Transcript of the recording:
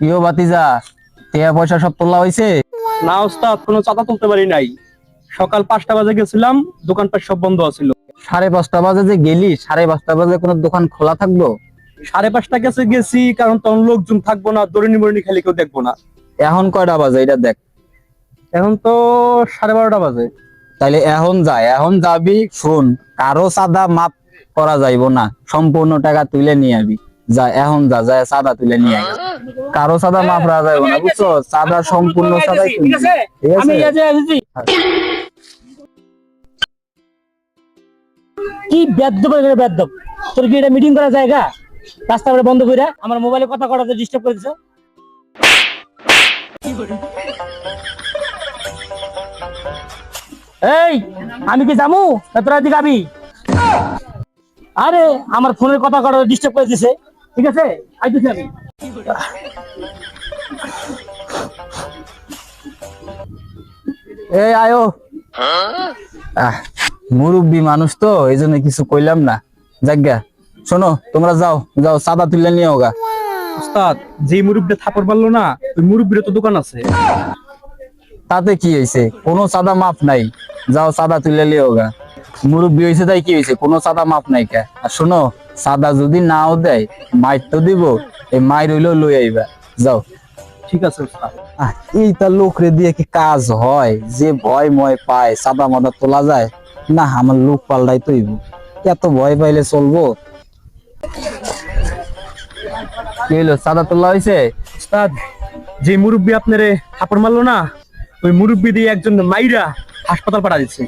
কিও বাতিজা, টিয়া পয়সা সব তোলা হয়েছে? না ওস্তাদ, কোনো চাঁদা তুলতে পারি নাই। সকাল 5টা বাজে গেছিলাম, দোকানপাট সব বন্ধ আছিল। 5:30 বাজে যে গেলি, 5:30 বাজে কোনো দোকান খোলা থাকবো? 5:30 কাছে গেছি, কারণ তখন লোকজন থাকবো না, দড়িনি মরিনি খালি কেউ দেখবো না। এখন কয়টা বাজে এটা দেখ। এখন তো 12:30 বাজে। তাইলে এখন যা, এখন যাবি। শুন, কারো চাঁদা মাফ করা যাইব না, সম্পূর্ণ টাকা তুলে নিয়ে আবি। যা এখন যা, যা চাঁদা তুলে নিয়ে আয়। কারো চাঁদা মাফ করা যাইব না, বুঝছো? চাঁদা সম্পূর্ণ চাঁদাই তুলবি, ঠিক আছে? কি বেদ্যপ বেদ্যপ, তোর কি এটা মিটিং করার জায়গা? রাস্তা বন্ধ করে আমার মোবাইলে কথা করাতে ডিস্টার্ব করে দিছো। এই, আমি কি যাবো না তোরা দিকে আবি? আরে আমার ফোনের কথা করাতে ডিস্টার্ব করে দিছে। ঠিক আছে, আইতেছি আমি। এই আয়ো। মুরব্বী মানুষ তো, এই জন্য কিছু কইলাম না। যাজ্ঞা, শোনো, তোমরা যাও যাও, চাঁদা তুলে নিয়ে ওগা। ওস্তাদ, যে মুরব্বি থাপড় মারলো না, ওই মুরব্বির তো দোকান আছে। তাতে কি হয়েছে? কোনো চাঁদা মাপ নাই, যাও চাঁদা তুলে নিয়ে ওগা। মুরব্বী হয়েছে তাই কি হয়েছে? কোনো চাঁদা মাপ নাই কে? আর শোনো, চাঁদা যদি নাও দেয়, মাইর তো দিব, এই মাইর হইলেও লই আইবা। যাও। ঠিক আছে ওস্তাদ। এইটা লোকরে দিয়ে কি কাজ হয়? যে ভয় ময় পায়, চাঁদা মাদা তোলা যায় না? আমার লোক পাল্টাই তৈব, এত ভয় পাইলে চলবো? কি হইলো, চাঁদা তোলা হয়েছে? ওস্তাদ, যে মুরব্বি আপনারে থাপড় মারলো না, ওই মুরব্বি দিয়ে একজন মাইরা হাসপাতাল পাঠা দিচ্ছে।